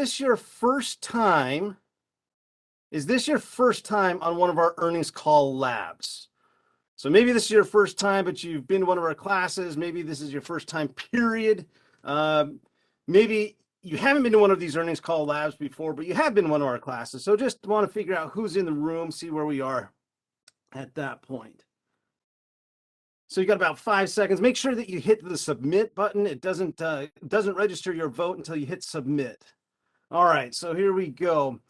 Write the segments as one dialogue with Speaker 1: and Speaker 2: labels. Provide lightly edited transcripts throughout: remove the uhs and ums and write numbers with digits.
Speaker 1: this your first time? Is this your first time on one of our earnings call labs? So maybe this is your first time, but you've been to one of our classes. Maybe this is your first time, period. Maybe you haven't been to one of these earnings call labs before, but you have been to one of our classes. So just want to figure out who's in the room, see where we are at that point. So you got about 5 seconds. Make sure that you hit the submit button. It doesn't register your vote until you hit submit. All right, so here we go.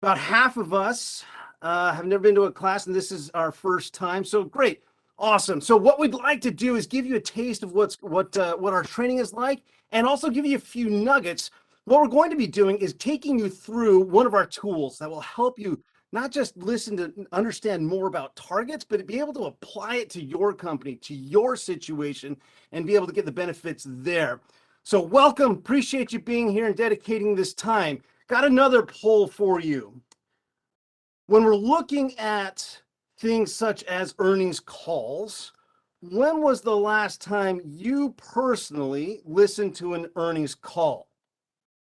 Speaker 1: About half of us have never been to a class, and this is our first time. So great, awesome. So what we'd like to do is give you a taste of what our training is like, and also give you a few nuggets. What we're going to be doing is taking you through one of our tools that will help you not just listen to understand more about targets, but be able to apply it to your company, to your situation, and be able to get the benefits there. So welcome, appreciate you being here and dedicating this time. Got another poll for you. When we're looking at things such as earnings calls, when was the last time you personally listened to an earnings call?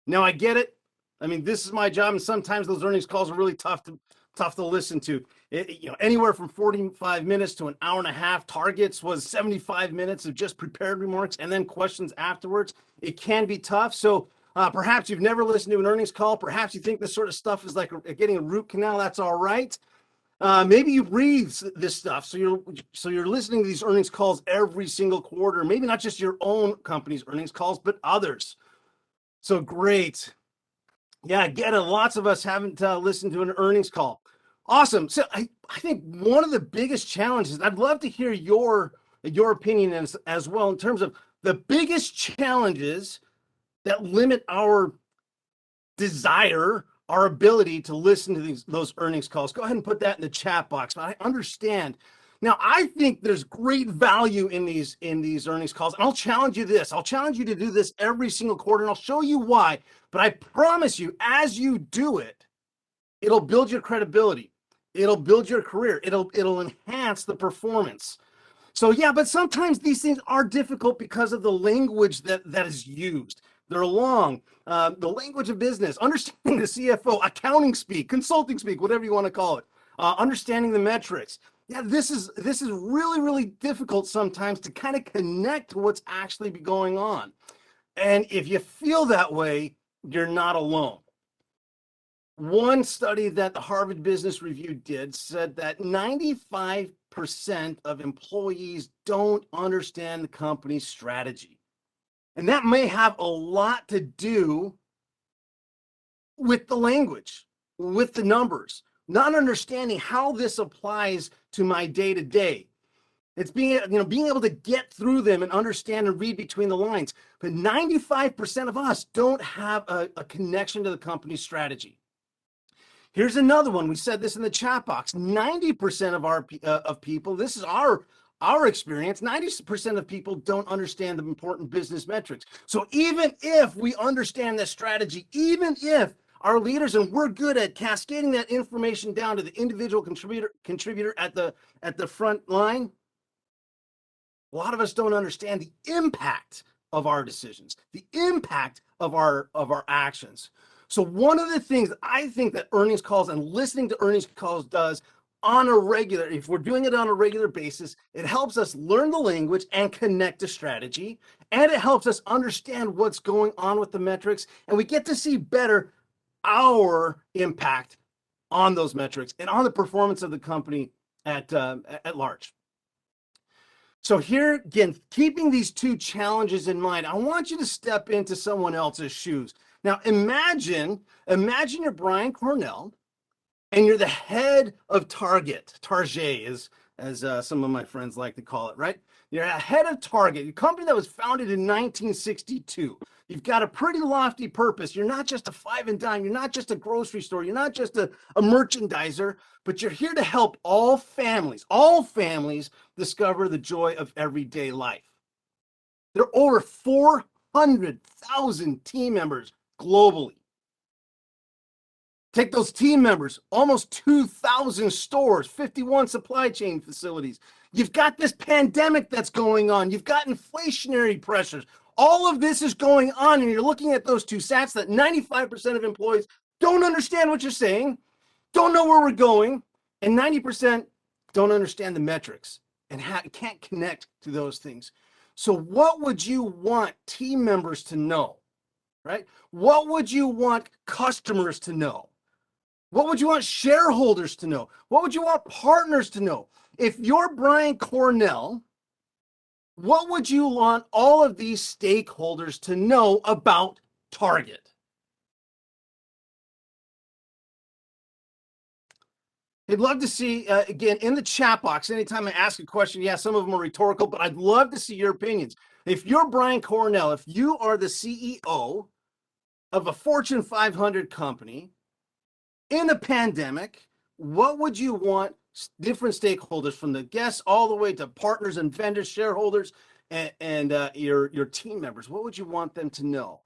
Speaker 1: Now, I get it. I mean, this is my job, and sometimes those earnings calls are really tough to listen to. Anywhere from 45 minutes to an hour and a half. Targets was 75 minutes of just prepared remarks and then questions afterwards. It can be tough. So perhaps you've never listened to an earnings call. Perhaps you think this sort of stuff is like getting a root canal. That's all right. Maybe you read this stuff, so you're listening to these earnings calls every single quarter. Maybe not just your own company's earnings calls, but others. So great. Yeah, get it. Lots of us haven't listened to an earnings call. Awesome. So I think one of the biggest challenges, I'd love to hear your opinion as well in terms of the biggest challenges that limit our desire, our ability to listen to those earnings calls. Go ahead and put that in the chat box. But I understand. Now, I think there's great value in these earnings calls. And I'll challenge you this. I'll challenge you to do this every single quarter, and I'll show you why. But I promise you, as you do it, it'll build your credibility. It'll build your career. It'll enhance the performance. So yeah, but sometimes these things are difficult because of the language that is used. They're long. The language of business, understanding the CFO, accounting speak, consulting speak, whatever you want to call it, understanding the metrics. Yeah, this is really, really difficult sometimes to kind of connect to what's actually going on. And if you feel that way, you're not alone. One study that the Harvard Business Review did said that 95% of employees don't understand the company's strategy. And that may have a lot to do with the language, with the numbers, not understanding how this applies to my day-to-day. It's being able to get through them and understand and read between the lines. But 95% of us don't have a connection to the company's strategy. Here's another one. We said this in the chat box. 90% of people, this is our experience, 90% of people don't understand the important business metrics. So even if we understand the strategy, even if our leaders and we're good at cascading that information down to the individual contributor at the front line, a lot of us don't understand the impact of our decisions, the impact of our actions. So one of the things I think that earnings calls and listening to earnings calls does on a regular, if we're doing it on a regular basis, it helps us learn the language and connect to strategy, and it helps us understand what's going on with the metrics, and we get to see better our impact on those metrics and on the performance of the company at large. So here again, keeping these two challenges in mind, I want you to step into someone else's shoes. Now imagine you're Brian Cornell, and you're the head of Target as some of my friends like to call it, right? You're a head of Target, a company that was founded in 1962. You've got a pretty lofty purpose. You're not just a five and dime. You're not just a grocery store. You're not just a merchandiser, but you're here to help all families discover the joy of everyday life. There are over 400,000 team members globally. Take those team members, almost 2,000 stores, 51 supply chain facilities. You've got this pandemic that's going on. You've got inflationary pressures. All of this is going on, and you're looking at those two stats that 95% of employees don't understand what you're saying, don't know where we're going, and 90% don't understand the metrics and can't connect to those things. So what would you want team members to know, right? What would you want customers to know? What would you want shareholders to know? What would you want partners to know? If you're Brian Cornell, what would you want all of these stakeholders to know about Target? I'd love to see, again, in the chat box, anytime I ask a question, yeah, some of them are rhetorical, but I'd love to see your opinions. If you're Brian Cornell, if you are the CEO of a Fortune 500 company in a pandemic, what would you want different stakeholders, from the guests all the way to partners and vendors, shareholders, and your team members, what would you want them to know?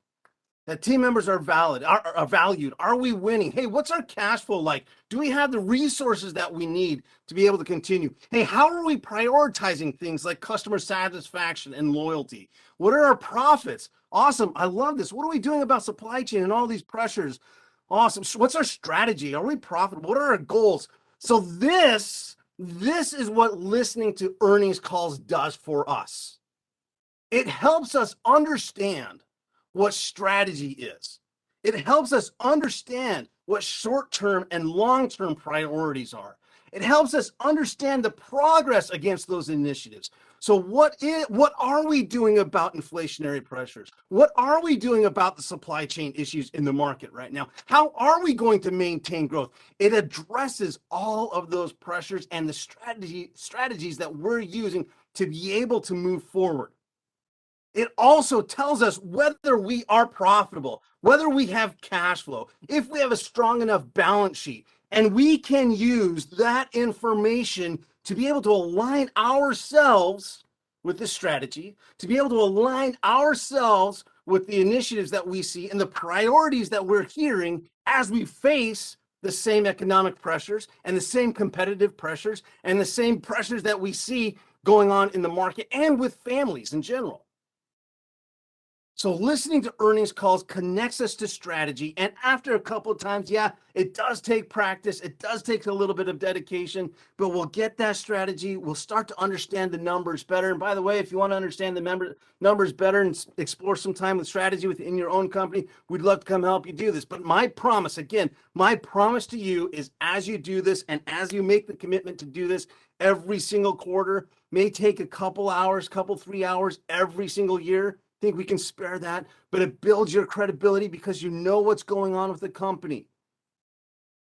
Speaker 1: That team members are valued. Are we winning? Hey, what's our cash flow like? Do we have the resources that we need to be able to continue? Hey, how are we prioritizing things like customer satisfaction and loyalty? What are our profits? Awesome. I love this. What are we doing about supply chain and all these pressures? Awesome. What's our strategy? Are we profitable? What are our goals? So this is what listening to earnings calls does for us. It helps us understand what strategy is. It helps us understand what short-term and long-term priorities are. It helps us understand the progress against those initiatives. So what are we doing about inflationary pressures? What are we doing about the supply chain issues in the market right now? How are we going to maintain growth? It addresses all of those pressures and the strategies that we're using to be able to move forward. It also tells us whether we are profitable, whether we have cash flow, if we have a strong enough balance sheet, and we can use that information to be able to align ourselves with the strategy, to be able to align ourselves with the initiatives that we see and the priorities that we're hearing as we face the same economic pressures and the same competitive pressures and the same pressures that we see going on in the market and with families in general. So listening to earnings calls connects us to strategy. And after a couple of times, yeah, it does take practice. It does take a little bit of dedication, but we'll get that strategy. We'll start to understand the numbers better. And by the way, if you want to understand the numbers better and explore some time with strategy within your own company, we'd love to come help you do this. But my promise, again, my promise to you is as you do this and as you make the commitment to do this every single quarter, may take a couple hours, 3 hours every single year. Think we can spare that, but it builds your credibility because you know what's going on with the company.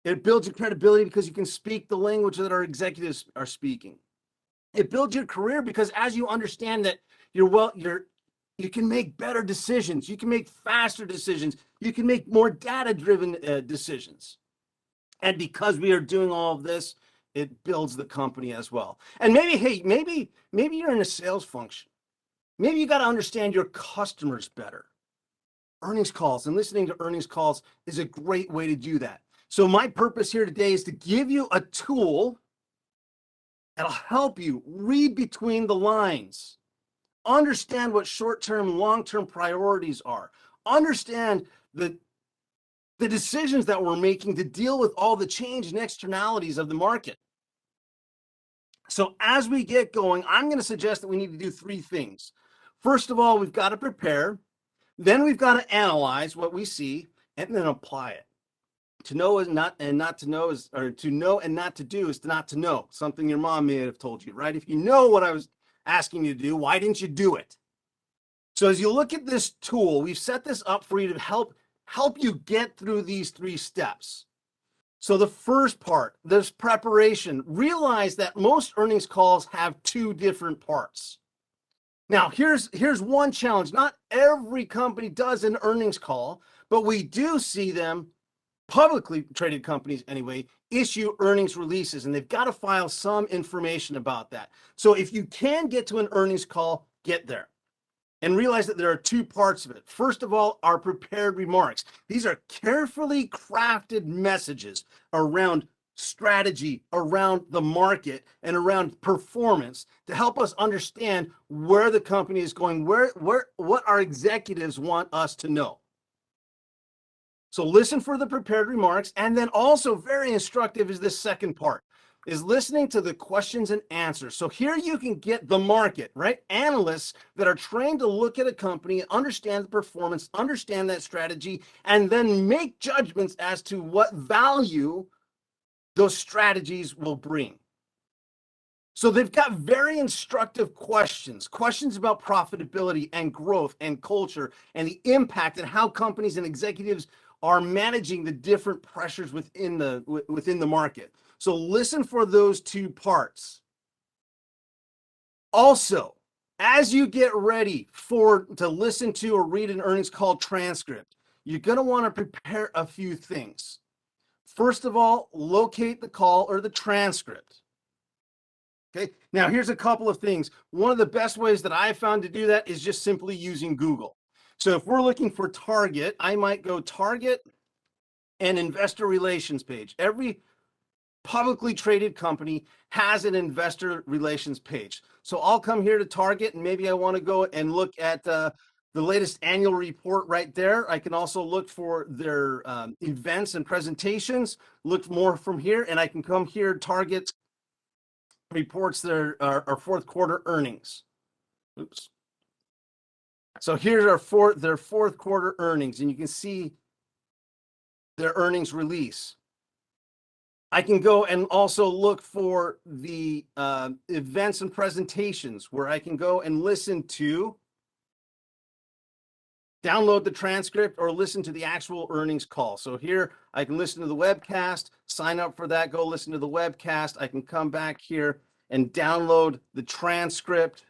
Speaker 1: It builds your credibility because you can speak the language that our executives are speaking. It builds your career because as you understand that you can make better decisions, you can make faster decisions, you can make more data-driven decisions. And because we are doing all of this, it builds the company as well. And maybe you're in a sales function. Maybe you got to understand your customers better. Earnings calls and listening to earnings calls is a great way to do that. So my purpose here today is to give you a tool that'll help you read between the lines, understand what short-term, long-term priorities are, understand the decisions that we're making to deal with all the change and externalities of the market. So as we get going, I'm going to suggest that we need to do 3 things. First of all, we've got to prepare. Then we've got to analyze what we see and then apply it. To know is not to know is, or to know and not to do is to not to know. Something your mom may have told you, right? If you know what I was asking you to do, why didn't you do it? So as you look at this tool, we've set this up for you to help you get through these 3 steps. So the first part, this preparation, realize that most earnings calls have 2 different parts. Now, here's one challenge. Not every company does an earnings call, but we do see them, publicly traded companies anyway, issue earnings releases, and they've got to file some information about that. So if you can get to an earnings call, get there. And realize that there are 2 parts of it. First of all, our prepared remarks. These are carefully crafted messages around strategy around the market and around performance to help us understand where the company is going, what our executives want us to know. So listen for the prepared remarks, and then also very instructive is this second part, is listening to the questions and answers. So here you can get the market, right? Analysts that are trained to look at a company, understand the performance, understand that strategy, and then make judgments as to what value those strategies will bring. So they've got very instructive questions about profitability and growth and culture and the impact and how companies and executives are managing the different pressures within the market. So listen for those two parts. Also, as you get ready to listen to or read an earnings call transcript, you're going to want to prepare a few things. First of all, locate the call or the transcript. Okay, now here's a couple of things. One of the best ways that I found to do that is just simply using Google. So if we're looking for Target, I might go Target and investor relations page. Every publicly traded company has an investor relations page. So I'll come here to Target and maybe I want to go and look at the latest annual report right there. I can also look for their events and presentations, look more from here, and I can come here, Target reports their fourth quarter earnings. Oops. So here's their fourth quarter earnings, and you can see their earnings release. I can go and also look for the events and presentations where I can go and download the transcript or listen to the actual earnings call. So here I can listen to the webcast, sign up for that, go listen to the webcast. I can come back here and download the transcript.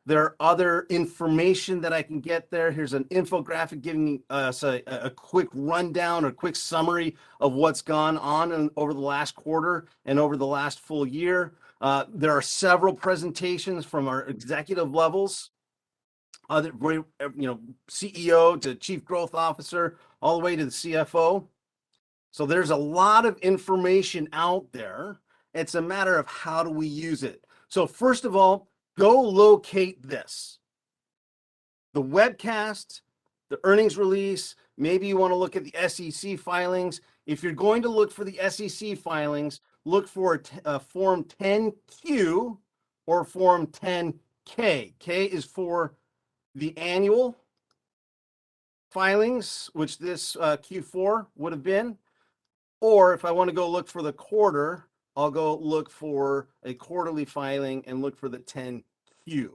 Speaker 1: There are other information that I can get there. Here's an infographic giving us a quick rundown or quick summary of what's gone on over the last quarter and over the last full year. There are several presentations from our executive levels, CEO to chief growth officer, all the way to the CFO. So there's a lot of information out there. It's a matter of how do we use it. So first of all, go locate this. The webcast, the earnings release, maybe you want to look at the SEC filings. If you're going to look for the SEC filings, look for a Form 10Q or Form 10K. K is for the annual filings, which this Q4 would have been. Or if I want to go look for the quarter, I'll go look for a quarterly filing and look for the 10Q.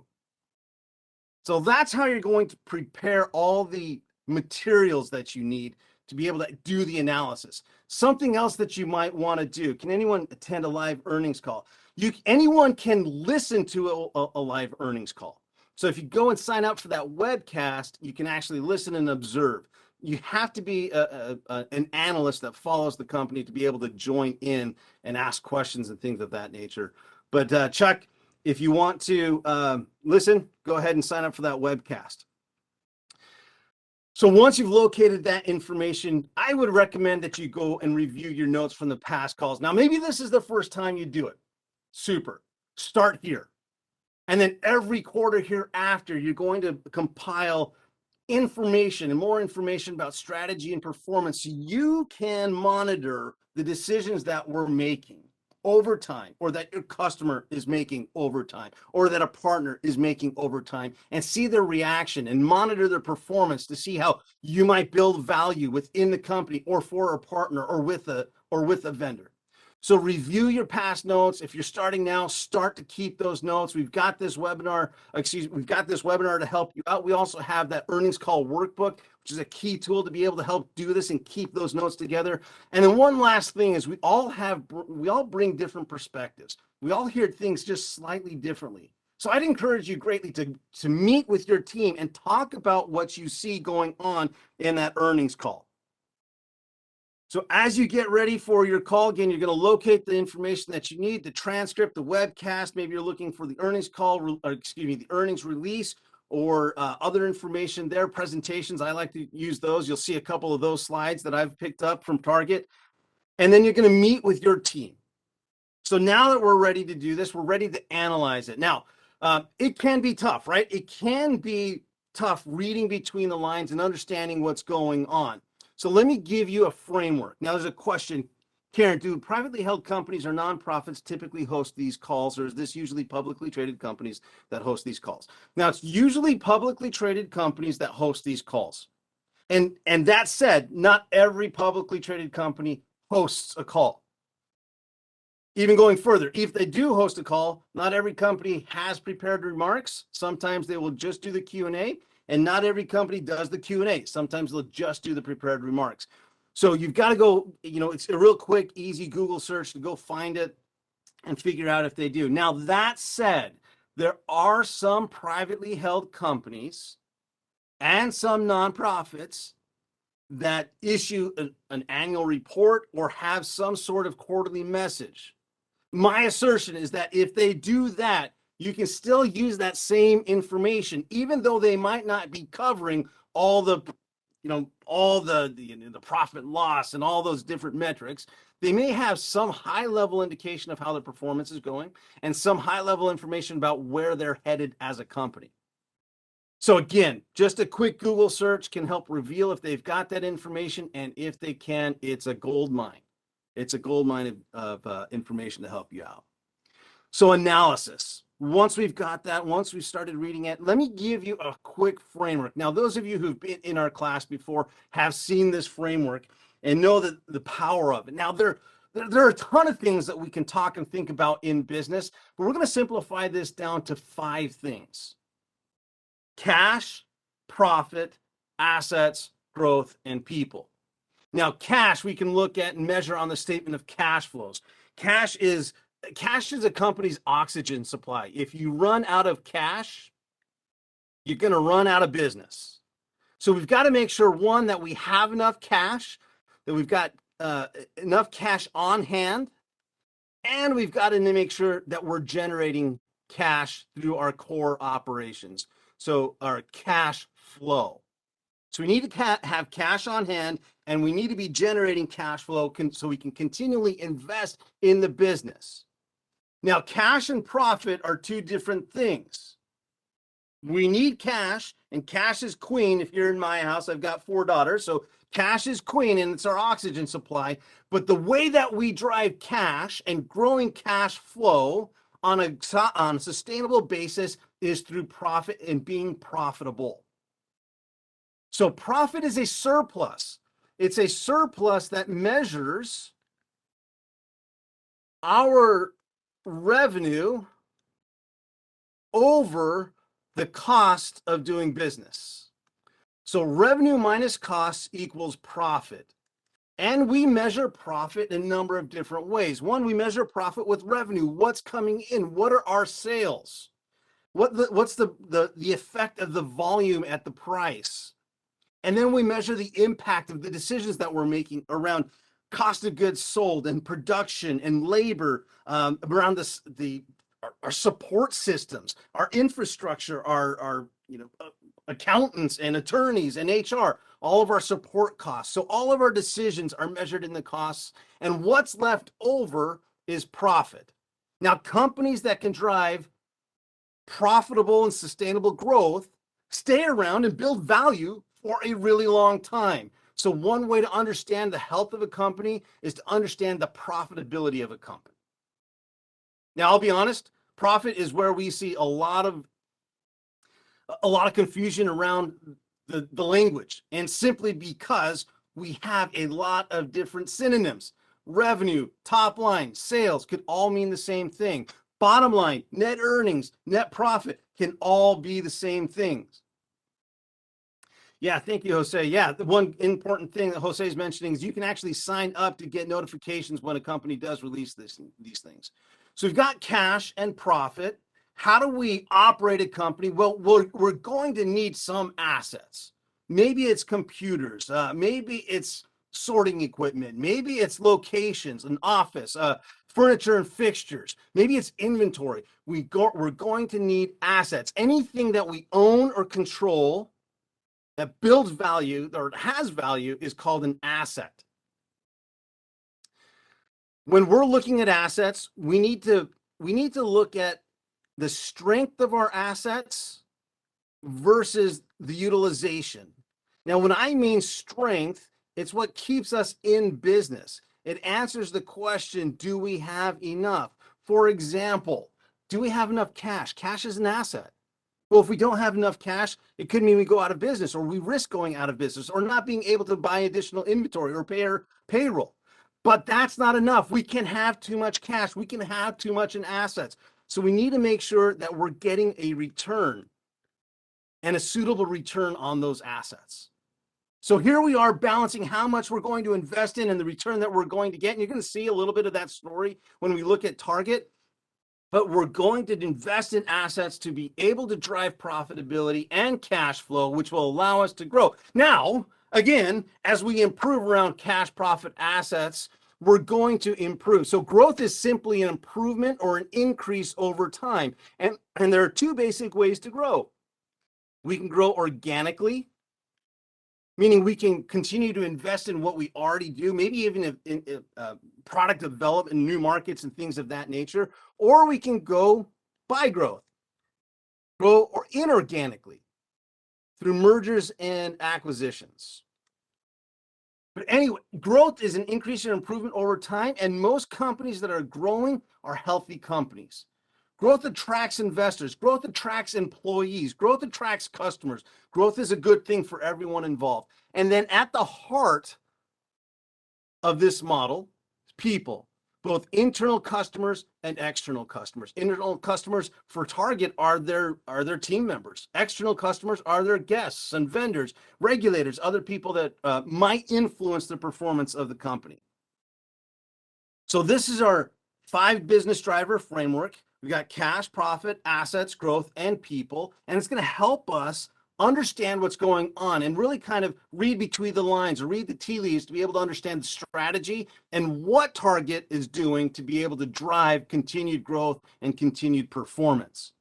Speaker 1: So that's how you're going to prepare all the materials that you need to be able to do the analysis. Something else that you might want to do. Can anyone attend a live earnings call? Anyone can listen to a live earnings call. So if you go and sign up for that webcast, you can actually listen and observe. You have to be an analyst that follows the company to be able to join in and ask questions and things of that nature. But Chuck, if you want to listen, go ahead and sign up for that webcast. So once you've located that information, I would recommend that you go and review your notes from the past calls. Now, maybe this is the first time you do it. Super. Start here. And then every quarter hereafter, you're going to compile information and more information about strategy and performance so you can monitor the decisions that we're making over time, or that your customer is making over time, or that a partner is making over time, and see their reaction and monitor their performance to see how you might build value within the company or for a partner or with a vendor. So review your past notes. If you're starting now, start to keep those notes. We've got this webinar to help you out. We also have that earnings call workbook, which is a key tool to be able to help do this and keep those notes together. And then one last thing is we all bring different perspectives. We all hear things just slightly differently. So I'd encourage you greatly to meet with your team and talk about what you see going on in that earnings call. So as you get ready for your call, again, you're going to locate the information that you need, the transcript, the webcast. Maybe you're looking for the earnings call, the earnings release, or other information there, presentations. I like to use those. You'll see a couple of those slides that I've picked up from Target. And then you're going to meet with your team. So now that we're ready to do this, we're ready to analyze it. Now, it can be tough, right? It can be tough reading between the lines and understanding what's going on. So let me give you a framework. Now, there's a question, Karen, do privately held companies or nonprofits typically host these calls, or is this usually publicly traded companies that host these calls? Now, it's usually publicly traded companies that host these calls. And that said, not every publicly traded company hosts a call. Even going further, if they do host a call, not every company has prepared remarks. Sometimes they will just do the Q&A, and not every company does the Q&A. Sometimes they'll just do the prepared remarks. So you've got to go, it's a real quick, easy Google search to go find it and figure out if they do. Now, that said, there are some privately held companies and some nonprofits that issue an annual report or have some sort of quarterly message. My assertion is that if they do that, you can still use that same information, even though they might not be covering all the, all the profit and loss and all those different metrics. They may have some high level indication of how their performance is going and some high level information about where they're headed as a company. So again, just a quick Google search can help reveal if they've got that information, and if they can, it's a gold mine. It's a gold mine of information to help you out. So analysis. Once we've got that, once we've started reading it, let me give you a quick framework. Now, those of you who've been in our class before have seen this framework and know the power of it. Now, there are a ton of things that we can talk and think about in business, but we're going to simplify this down to 5 things: cash, profit, assets, growth, and people. Now, cash we can look at and measure on the statement of cash flows. Cash is a company's oxygen supply. If you run out of cash, you're going to run out of business. So we've got to make sure, one, that we have enough cash, that we've got enough cash on hand, and we've got to make sure that we're generating cash through our core operations. So our cash flow. So we need to have cash on hand, and we need to be generating cash flow so we can continually invest in the business. Now, cash and profit are 2 different things. We need cash, and cash is queen. If you're in my house, I've got 4 daughters, so cash is queen, and it's our oxygen supply. But the way that we drive cash and growing cash flow on a sustainable basis is through profit and being profitable. So profit is a surplus. It's a surplus that measures our revenue over the cost of doing business. So revenue minus costs equals profit. And we measure profit in a number of different ways. One, we measure profit with revenue. What's coming in? What are our sales? What's the effect of the volume at the price? And then we measure the impact of the decisions that we're making around cost of goods sold and production and labor, around our support systems, our infrastructure, our accountants and attorneys and HR, all of our support costs. So all of our decisions are measured in the costs, and what's left over is profit. Now, companies that can drive profitable and sustainable growth stay around and build value for a really long time. So one way to understand the health of a company is to understand the profitability of a company. Now, I'll be honest, profit is where we see a lot of confusion around the language, and simply because we have a lot of different synonyms. Revenue, top line, sales could all mean the same thing. Bottom line, net earnings, net profit can all be the same things. Yeah, thank you, Jose. Yeah, the one important thing that Jose is mentioning is you can actually sign up to get notifications when a company does release these things. So we've got cash and profit. How do we operate a company? Well, we're going to need some assets. Maybe it's computers. Maybe it's sorting equipment. Maybe it's locations, an office, furniture and fixtures. Maybe it's inventory. We're going to need assets. Anything that we own or control that builds value or has value is called an asset. when we're looking at assets, we need to look at the strength of our assets versus the utilization. Now, when I mean strength, it's what keeps us in business. It answers the question, do we have enough? For example, do we have enough cash? Cash is an asset. Well, if we don't have enough cash, it could mean we go out of business, or we risk going out of business, or not being able to buy additional inventory or pay our payroll. But that's not enough. We can have too much cash. We can have too much in assets. So we need to make sure that we're getting a return and a suitable return on those assets. So here we are balancing how much we're going to invest in and the return that we're going to get. And you're going to see a little bit of that story when we look at Target. But we're going to invest in assets to be able to drive profitability and cash flow, which will allow us to grow. Now, again, as we improve around cash, profit, assets, we're going to improve. So growth is simply an improvement or an increase over time. And there are two basic ways to grow. We can grow organically, meaning we can continue to invest in what we already do, maybe even in product development, new markets and things of that nature, or we can go by growth, grow or inorganically through mergers and acquisitions. But anyway, growth is an increase in improvement over time, and most companies that are growing are healthy companies. Growth attracts investors. Growth attracts employees. Growth attracts customers. Growth is a good thing for everyone involved. And then at the heart of this model, people, both internal customers and external customers. Internal customers for Target are their team members. External customers are their guests and vendors, regulators, other people that might influence the performance of the company. So this is our 5 business driver framework. We got cash, profit, assets, growth, and people. And it's going to help us understand what's going on and really kind of read between the lines or read the tea leaves to be able to understand the strategy and what Target is doing to be able to drive continued growth and continued performance.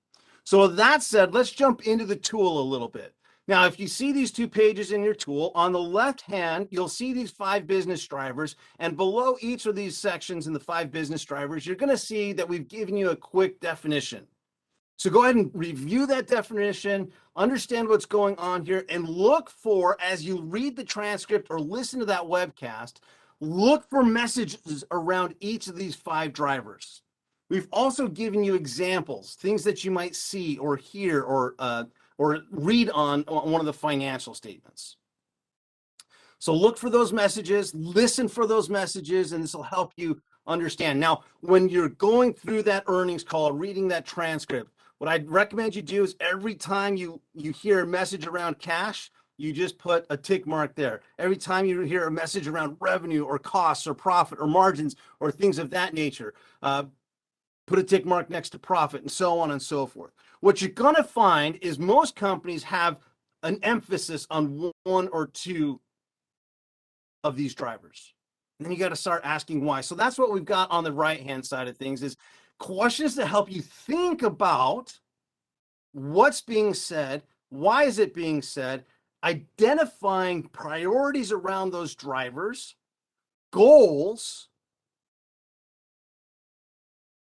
Speaker 1: So with that said, let's jump into the tool a little bit. Now, if you see these 2 pages in your tool, on the left hand, you'll see these 5 business drivers, and below each of these sections in the 5 business drivers, you're going to see that we've given you a quick definition. So go ahead and review that definition, understand what's going on here, and look for, as you read the transcript or listen to that webcast, look for messages around each of these 5 drivers. We've also given you examples, things that you might see or hear or read on one of the financial statements. So look for those messages, listen for those messages, and this will help you understand. Now, when you're going through that earnings call, reading that transcript, what I'd recommend you do is every time you hear a message around cash, you just put a tick mark there. Every time you hear a message around revenue or costs or profit or margins or things of that nature, put a tick mark next to profit, and so on and so forth. What you're going to find is most companies have an emphasis on 1 or 2 of these drivers. And then you got to start asking why. So that's what we've got on the right-hand side of things, is questions to help you think about what's being said, why is it being said, identifying priorities around those drivers, goals,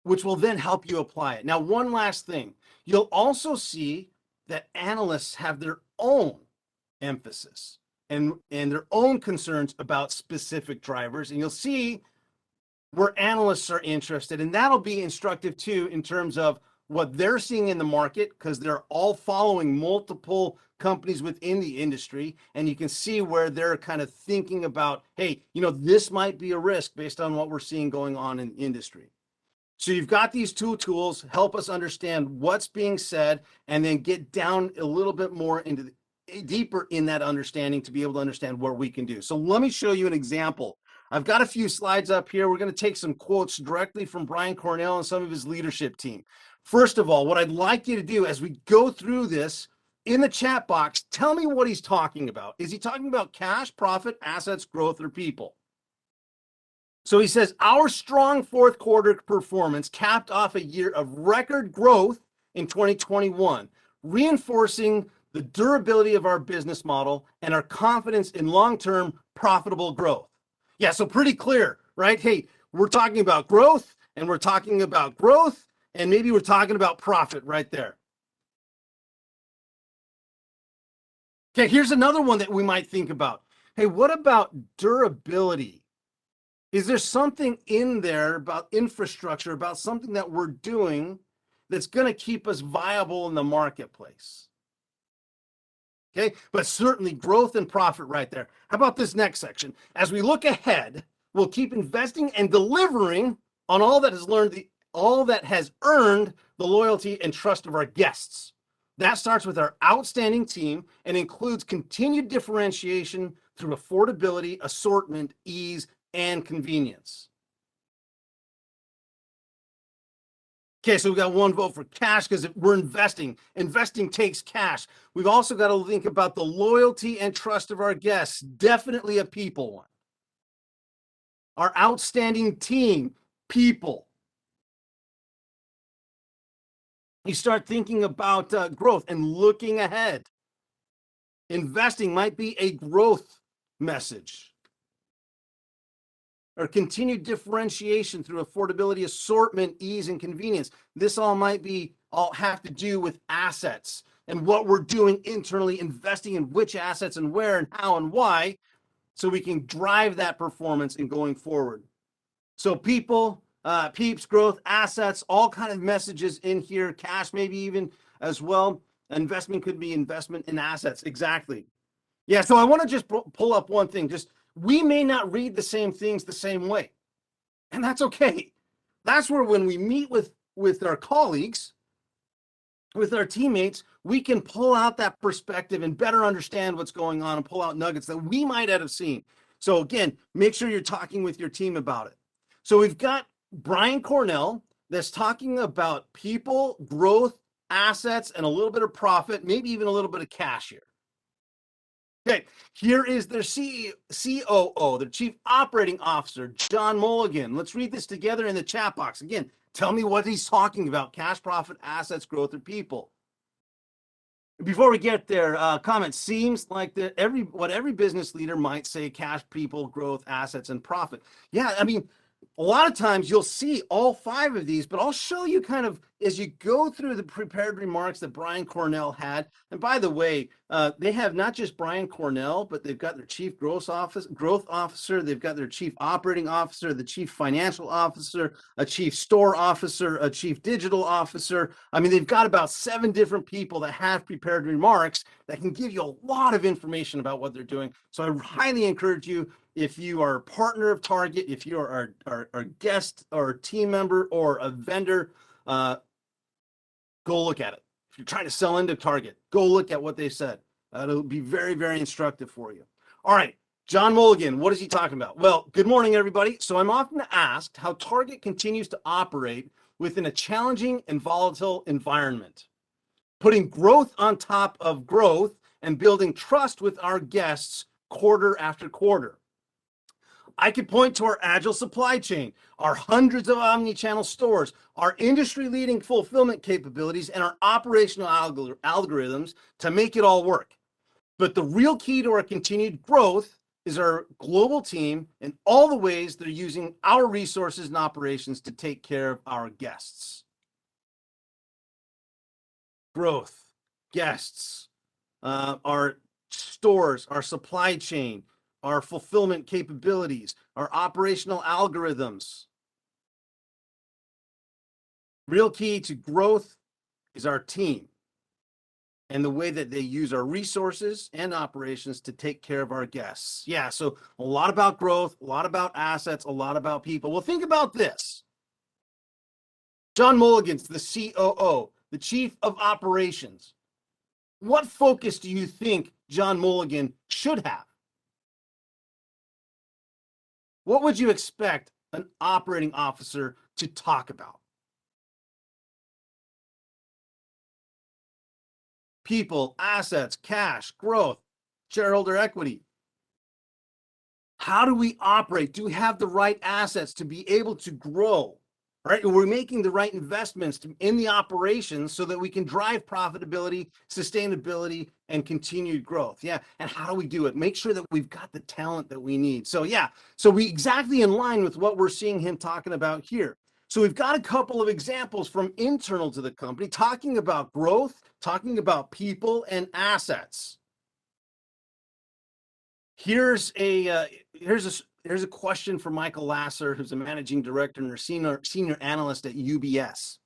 Speaker 1: which will then help you apply it. Now, one last thing. You'll also see that analysts have their own emphasis and their own concerns about specific drivers. And you'll see where analysts are interested. And that'll be instructive too in terms of what they're seeing in the market, because they're all following multiple companies within the industry. And you can see where they're kind of thinking about, hey, this might be a risk based on what we're seeing going on in the industry. So you've got these 2 tools, help us understand what's being said, and then get down a little bit more into deeper in that understanding to be able to understand what we can do. So let me show you an example. I've got a few slides up here. We're going to take some quotes directly from Brian Cornell and some of his leadership team. First of all, what I'd like you to do as we go through this in the chat box, tell me what he's talking about. Is he talking about cash, profit, assets, growth, or people? So he says, our strong 4th quarter performance capped off a year of record growth in 2021, reinforcing the durability of our business model and our confidence in long-term profitable growth. Yeah, so pretty clear, right? Hey, we're talking about growth, and we're talking about growth, and maybe we're talking about profit right there. Okay, here's another one that we might think about. Hey, what about durability? Is there something in there about infrastructure, about something that we're doing that's going to keep us viable in the marketplace? Okay, but certainly growth and profit right there. How about this next section? As we look ahead, we'll keep investing and delivering on all that has earned the loyalty and trust of our guests. That starts with our outstanding team and includes continued differentiation through affordability, assortment, ease, and convenience. Okay, so we got one vote for cash because we're investing. Investing takes cash. We've also got to think about the loyalty and trust of our guests. Definitely a people one. Our outstanding team, people. You start thinking about growth and looking ahead. Investing might be a growth message. Or continued differentiation through affordability, assortment, ease, and convenience. This all have to do with assets and what we're doing internally, investing in which assets and where and how and why, so we can drive that performance in going forward. So people, peeps, growth, assets, all kind of messages in here. Cash maybe even as well. Investment could be investment in assets. Exactly. Yeah, so I want to just pull up one thing. We may not read the same things the same way, and that's okay. That's where when we meet with our colleagues, with our teammates, we can pull out that perspective and better understand what's going on and pull out nuggets that we might have seen. So again, make sure you're talking with your team about it. So we've got Brian Cornell that's talking about people, growth, assets, and a little bit of profit, maybe even a little bit of cash here. Okay, here is their COO, their Chief Operating Officer, John Mulligan. Let's read this together in the chat box. Again, tell me what he's talking about: cash, profit, assets, growth, or people. Before we get there, comment. Seems like what every business leader might say: cash, people, growth, assets, and profit. Yeah, I mean, a lot of times you'll see all five of these, but I'll show you kind of as you go through the prepared remarks that Brian Cornell had. And by the way, they have not just Brian Cornell, but they've got their Chief Growth Officer, they've got their Chief Operating Officer, the Chief Financial Officer, a Chief Store Officer, a Chief Digital Officer. I mean, they've got about 7 different people that have prepared remarks that can give you a lot of information about what they're doing. So I highly encourage you, if you are a partner of Target, if you are our guest or a team member or a vendor, go look at it. If you're trying to sell into Target, go look at what they said. It'll be very, very instructive for you. All right, John Mulligan, what is he talking about? Well, good morning, everybody. So I'm often asked how Target continues to operate within a challenging and volatile environment, putting growth on top of growth and building trust with our guests quarter after quarter. I could point to our agile supply chain, our hundreds of omni-channel stores, our industry-leading fulfillment capabilities, and our operational algorithms to make it all work. But the real key to our continued growth is our global team and all the ways they're using our resources and operations to take care of our guests. Growth, guests, our stores, our supply chain, our fulfillment capabilities, our operational algorithms. Real key to growth is our team and the way that they use our resources and operations to take care of our guests. Yeah, so a lot about growth, a lot about assets, a lot about people. Well, think about this. John Mulligan's the COO, the Chief of Operations. What focus do you think John Mulligan should have? What would you expect an operating officer to talk about? People, assets, cash, growth, shareholder equity. How do we operate? Do we have the right assets to be able to grow? right? We're making the right investments in the operations so that we can drive profitability, sustainability, and continued growth. Yeah. And how do we do it? Make sure that we've got the talent that we need. So yeah, so we exactly in line with what we're seeing him talking about here. So we've got a couple of examples from internal to the company talking about growth, talking about people and assets. Here's a question from Michael Lasser, who's a managing director and a senior analyst at UBS.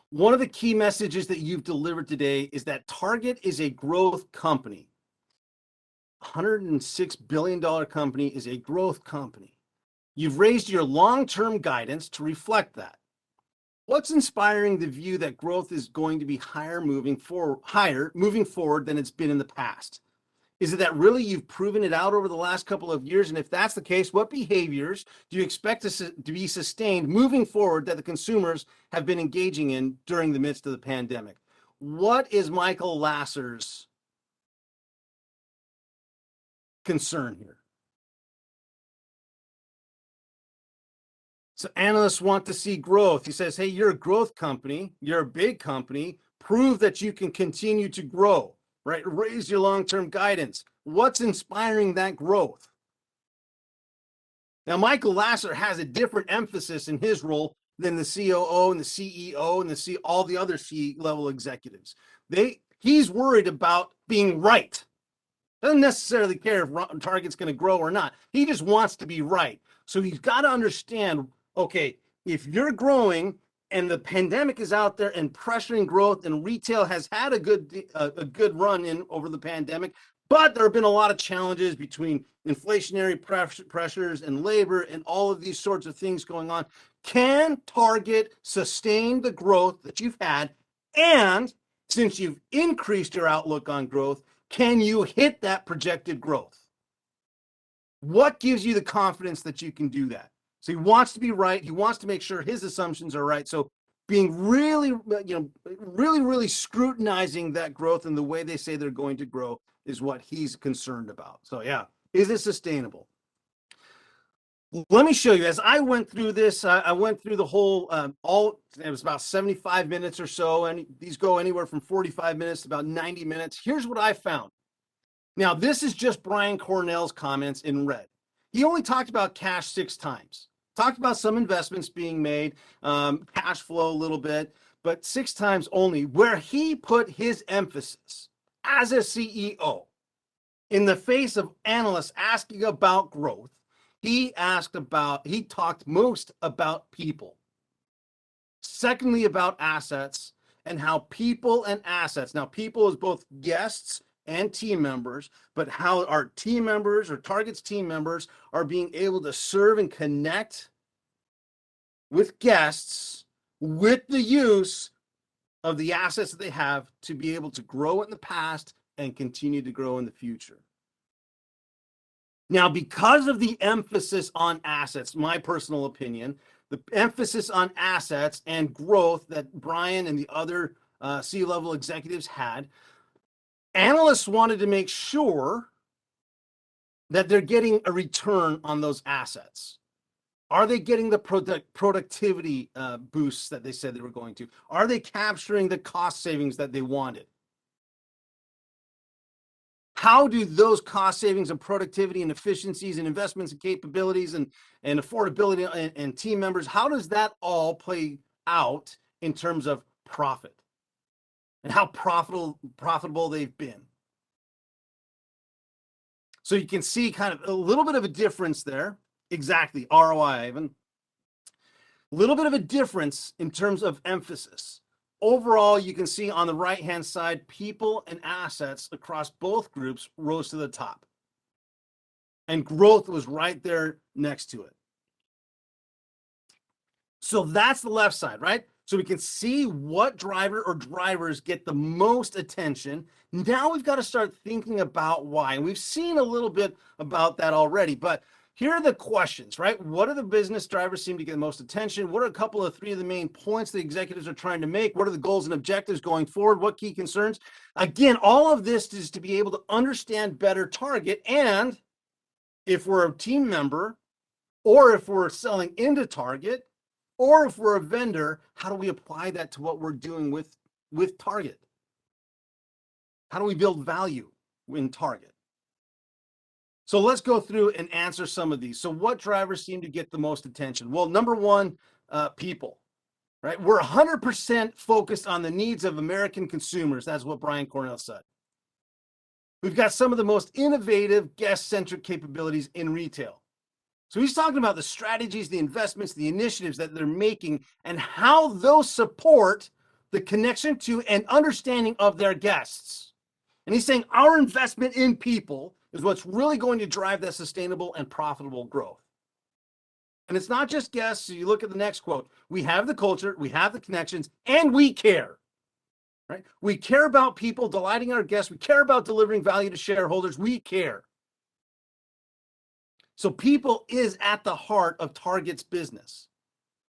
Speaker 1: One of the key messages that you've delivered today is that Target is a growth company. $106 billion company is a growth company. You've raised your long-term guidance to reflect that. What's inspiring the view that growth is going to be higher moving forward than it's been in the past? Is it that really you've proven it out over the last couple of years? And if that's the case, what behaviors do you expect to be sustained moving forward that the consumers have been engaging in during the midst of the pandemic? What is Michael Lasser's concern here? So analysts want to see growth. He says, hey, you're a growth company. You're a big company. Prove that you can continue to grow, right? Raise your long-term guidance. What's inspiring that growth? Now, Michael Lasser has a different emphasis in his role than the COO and the CEO and all the other C-level executives. He's worried about being right. Doesn't necessarily care if Target's going to grow or not. He just wants to be right. So he's got to understand, okay, if you're growing and the pandemic is out there and pressuring growth, and retail has had a good run in over the pandemic, but there have been a lot of challenges between inflationary pressures and labor and all of these sorts of things going on. Can Target sustain the growth that you've had? And since you've increased your outlook on growth, can you hit that projected growth? What gives you the confidence that you can do that? So he wants to be right. He wants to make sure his assumptions are right. So being really scrutinizing that growth and the way they say they're going to grow is what he's concerned about. So yeah, is it sustainable? Let me show you. As I went through this, I went through the whole, it was about 75 minutes or so, and these go anywhere from 45 minutes to about 90 minutes. Here's what I found. Now, this is just Brian Cornell's comments in red. He only talked about cash 6 times. Talked about some investments being made, cash flow a little bit, but 6 times only, where he put his emphasis as a CEO in the face of analysts asking about growth. He talked most about people. Secondly, about assets and how people and assets. Now, people is both guests and team members, but how our team members or Target's team members are being able to serve and connect with guests with the use of the assets that they have to be able to grow in the past and continue to grow in the future. Now, because of the emphasis on assets, my personal opinion, the emphasis on assets and growth that Brian and the other C-level executives had, analysts wanted to make sure that they're getting a return on those assets. Are they getting the productivity boosts that they said they were going to? Are they capturing the cost savings that they wanted? How do those cost savings and productivity and efficiencies and investments and capabilities and affordability and team members, how does that all play out in terms of profit and how profitable they've been? So you can see kind of a little bit of a difference there. Exactly, ROI, Ivan. A little bit of a difference in terms of emphasis. Overall, you can see on the right-hand side, people and assets across both groups rose to the top. And growth was right there next to it. So that's the left side, right? So we can see what driver or drivers get the most attention. Now we've got to start thinking about why. And we've seen a little bit about that already, but here are the questions, right? What are the business drivers seem to get the most attention? What are a couple of 3 of the main points the executives are trying to make? What are the goals and objectives going forward? What key concerns? Again, all of this is to be able to understand better Target. And if we're a team member, or if we're selling into Target, or if we're a vendor, how do we apply that to what we're doing with Target? How do we build value in Target? So let's go through and answer some of these. So what drivers seem to get the most attention? Well, number one, people, right? We're 100% focused on the needs of American consumers. That's what Brian Cornell said. We've got some of the most innovative guest-centric capabilities in retail. So he's talking about the strategies, the investments, the initiatives that they're making, and how those support the connection to and understanding of their guests. And he's saying our investment in people is what's really going to drive that sustainable and profitable growth. And it's not just guests. So you look at the next quote. We have the culture, we have the connections, and we care. Right? We care about people, delighting our guests. We care about delivering value to shareholders. We care. So people is at the heart of Target's business.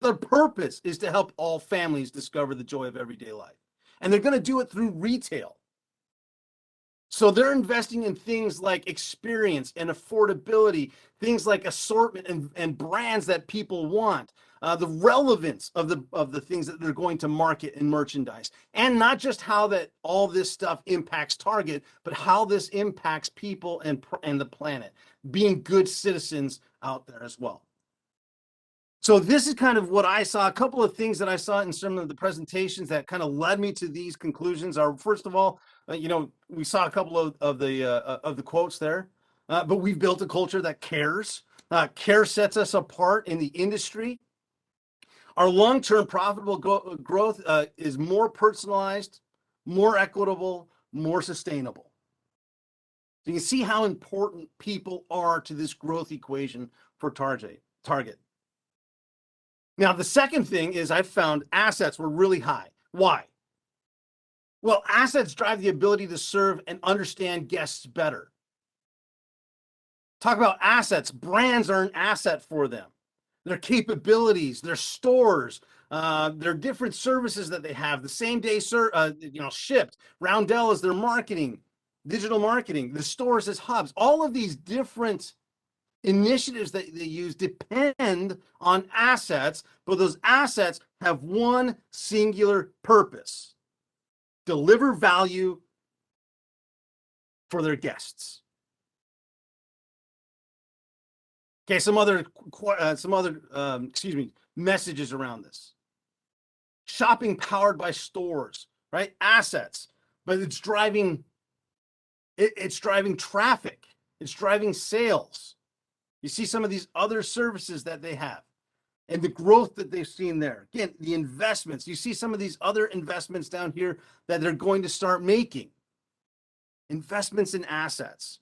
Speaker 1: Their purpose is to help all families discover the joy of everyday life. And they're going to do it through retail. So they're investing in things like experience and affordability, things like assortment and brands that people want, the relevance of the things that they're going to market and merchandise, and not just how that all this stuff impacts Target, but how this impacts people and the planet, being good citizens out there as well. So this is kind of what I saw. A couple of things that I saw in some of the presentations that kind of led me to these conclusions are, first of all, we saw a couple of the quotes there, but we've built a culture that cares. Care sets us apart in the industry. Our long-term profitable growth is more personalized, more equitable, more sustainable. So you can see how important people are to this growth equation for Target. Now, the second thing is I found assets were really high. Why? Well, assets drive the ability to serve and understand guests better. Talk about assets. Brands are an asset for them. Their capabilities, their stores, their different services that they have, the same day shipped. Roundel is their marketing, digital marketing, the stores as hubs. All of these different initiatives that they use depend on assets, but those assets have one singular purpose: deliver value for their guests. Okay, some other messages around this. Shopping powered by stores, right? Assets, but it's driving traffic. It's driving sales. You see some of these other services that they have and the growth that they've seen there. Again, the investments. You see some of these other investments down here that they're going to start making. Investments in assets.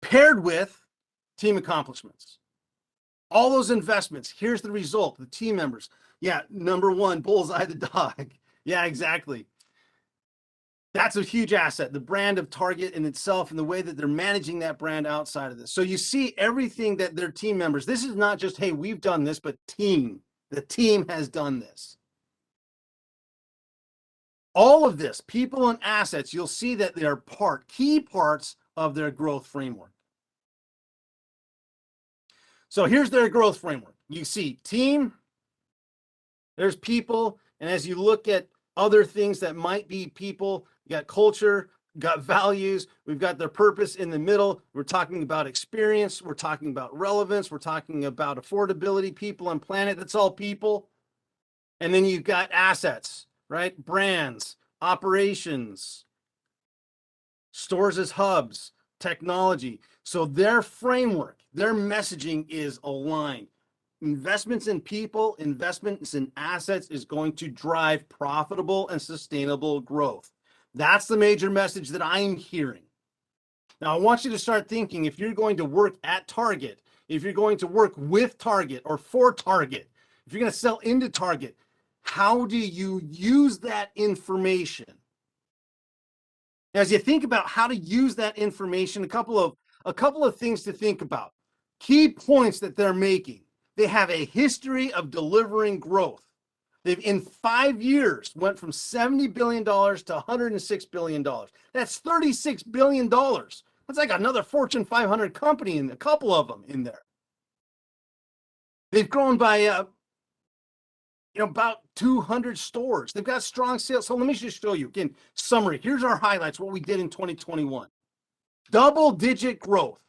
Speaker 1: Paired with team accomplishments. All those investments, here's the result, the team members. Yeah, number one, bullseye the dog. Yeah, exactly. That's a huge asset, the brand of Target in itself and the way that they're managing that brand outside of this. So you see everything that their team members, this is not just, hey, we've done this, but the team has done this. All of this, people and assets, you'll see that they are key parts of their growth framework. So here's their growth framework. You see team, there's people, and as you look at other things that might be people, you got culture, got values, we've got their purpose in the middle. We're talking about experience, we're talking about relevance, we're talking about affordability, people and planet, that's all people. And then you've got assets, right? Brands, operations, stores as hubs, technology. So their framework, their messaging is aligned. Investments in people, investments in assets is going to drive profitable and sustainable growth. That's the major message that I'm hearing. Now, I want you to start thinking, if you're going to work at Target, if you're going to work with Target or for Target, if you're going to sell into Target, how do you use that information? As you think about how to use that information, a couple of things to think about. Key points that they're making. They have a history of delivering growth. They've, in 5 years, went from $70 billion to $106 billion. That's $36 billion. Now, That's like another Fortune 500 company and a couple of them in there. They've grown by about 200 stores. They've got strong sales. So let me just show you again. Summary. Here's our highlights. What we did in 2021. Double-digit growth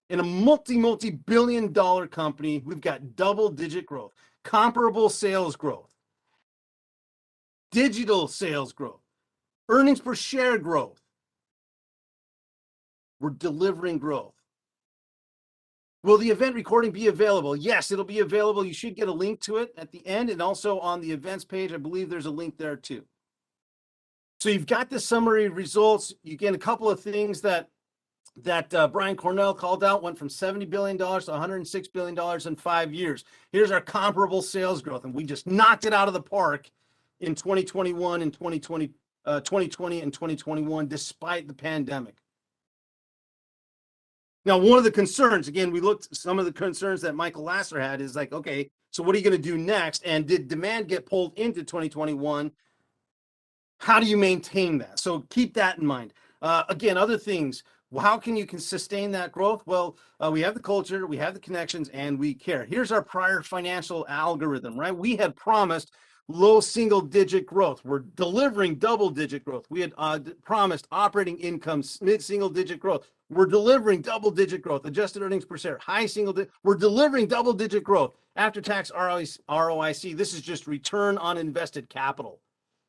Speaker 1: in a multi-billion-dollar company. We've got double-digit growth, comparable sales growth, digital sales growth, earnings per share growth. We're delivering growth. Will the event recording be available? Yes, it'll be available. You should get a link to it at the end, and also on the events page, I believe there's a link there too. So you've got the summary results. You get a couple of things that Brian Cornell called out, went from $70 billion to $106 billion in 5 years. Here's our comparable sales growth, and we just knocked it out of the park in 2021 and 2020 and 2021, despite the pandemic. Now, one of the concerns, again, we looked at some of the concerns that Michael Lasser had is like, okay, so what are you going to do next? And did demand get pulled into 2021? How do you maintain that? So keep that in mind. Again, other things, how can you sustain that growth? Well, we have the culture, we have the connections, and we care. Here's our prior financial algorithm, right? We had promised low single-digit growth. We're delivering double-digit growth. We had promised operating income, mid-single-digit growth. We're delivering double-digit growth. Adjusted earnings per share, high single-digit. We're delivering double-digit growth. After-tax ROIC, this is just return on invested capital.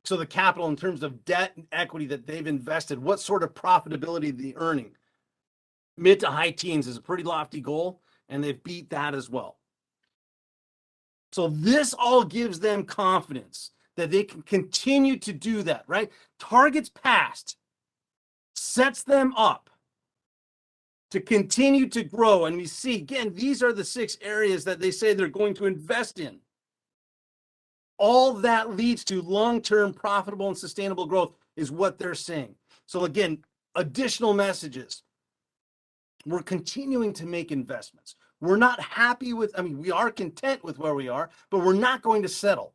Speaker 1: So the capital in terms of debt and equity that they've invested, what sort of profitability they're earning? Mid to high teens is a pretty lofty goal, and they've beat that as well. So this all gives them confidence that they can continue to do that, right? Targets passed sets them up to continue to grow. And we see, again, these are the 6 areas that they say they're going to invest in. All that leads to long-term profitable and sustainable growth is what they're saying. So again, additional messages. We're continuing to make investments. We're not happy with, we are content with where we are, but we're not going to settle.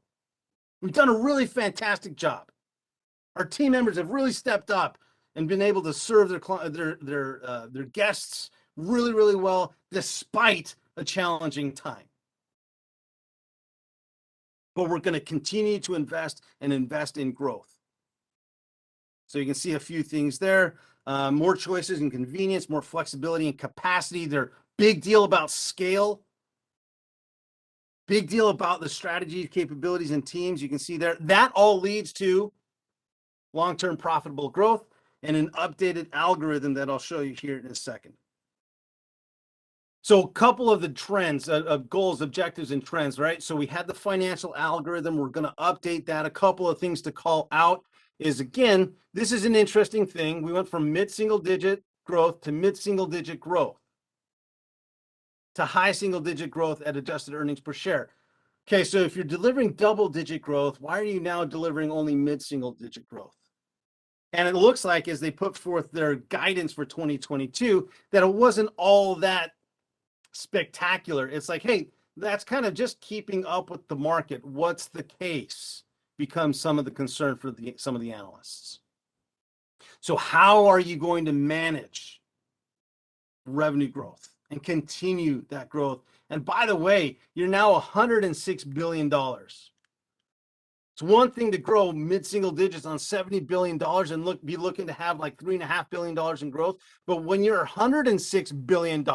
Speaker 1: We've done a really fantastic job. Our team members have really stepped up and been able to serve their guests really, really well, despite a challenging time. But we're going to continue to invest in growth. So you can see a few things there. More choices and convenience, more flexibility and capacity. They're big deal about scale. Big deal about the strategy, capabilities, and teams. You can see there. That all leads to long-term profitable growth and an updated algorithm that I'll show you here in a second. So a couple of the trends of goals, objectives, and trends, right? So we had the financial algorithm. We're going to update that. A couple of things to call out is, again, this is an interesting thing. We went from mid-single digit growth to mid-single digit growth to high single-digit growth at adjusted earnings per share. Okay, so if you're delivering double-digit growth, why are you now delivering only mid-single-digit growth? And it looks like as they put forth their guidance for 2022, that it wasn't all that spectacular. It's like, hey, that's kind of just keeping up with the market. What's the case? Becomes some of the concern for some of the analysts. So how are you going to manage revenue growth and continue that growth? And by the way, you're now $106 billion. It's one thing to grow mid-single digits on $70 billion and be looking to have like $3.5 billion in growth. But when you're $106 billion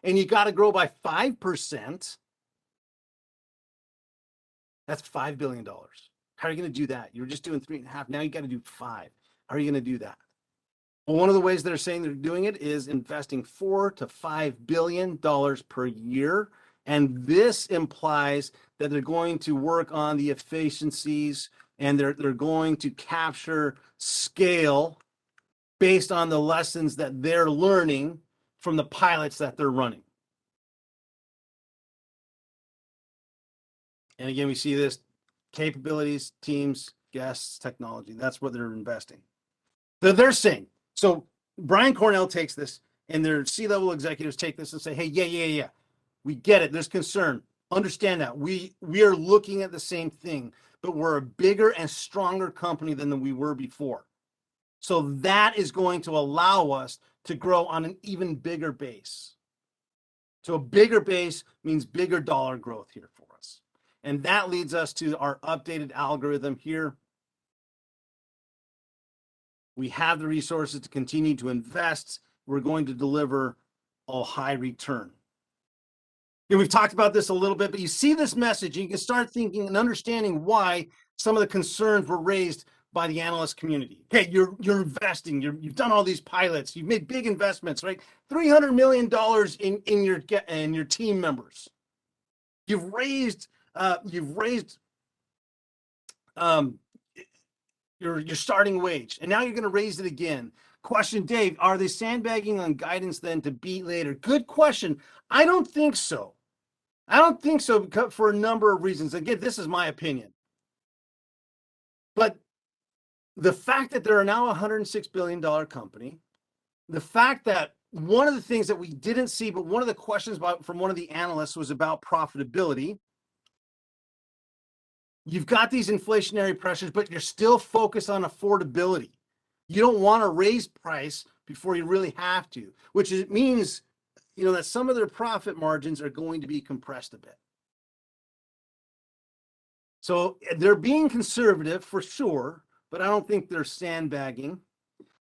Speaker 1: and you got to grow by 5%, that's $5 billion. How are you going to do that? You were just doing 3.5. Now you got to do 5. How are you going to do that? Well, one of the ways they're saying they're doing it is investing $4 to $5 billion per year. And this implies that they're going to work on the efficiencies and they're going to capture scale based on the lessons that they're learning from the pilots that they're running. And again, we see this capabilities, teams, guests, technology. That's what they're investing. They're saying. So Brian Cornell takes this and their C-level executives take this and say, hey, yeah. We get it. There's concern. Understand that. We are looking at the same thing, but we're a bigger and stronger company than we were before. So that is going to allow us to grow on an even bigger base. So a bigger base means bigger dollar growth here for us. And that leads us to our updated algorithm here. We have the resources to continue to invest. We're going to deliver a high return. And we've talked about this a little bit, but you see this message, and you can start thinking and understanding why some of the concerns were raised by the analyst community. Okay, you're investing, you've done all these pilots, you've made big investments, right? $300 million in your team members. You've raised your starting wage, and now you're going to raise it again. Question, Dave, are they sandbagging on guidance then to beat later? Good question. I don't think so. I don't think so for a number of reasons. Again, this is my opinion. But the fact that they're now a $106 billion company, the fact that one of the things that we didn't see, but one of the questions from one of the analysts was about profitability. You've got these inflationary pressures, but you're still focused on affordability. You don't want to raise price before you really have to, which means, that some of their profit margins are going to be compressed a bit. So they're being conservative for sure, but I don't think they're sandbagging.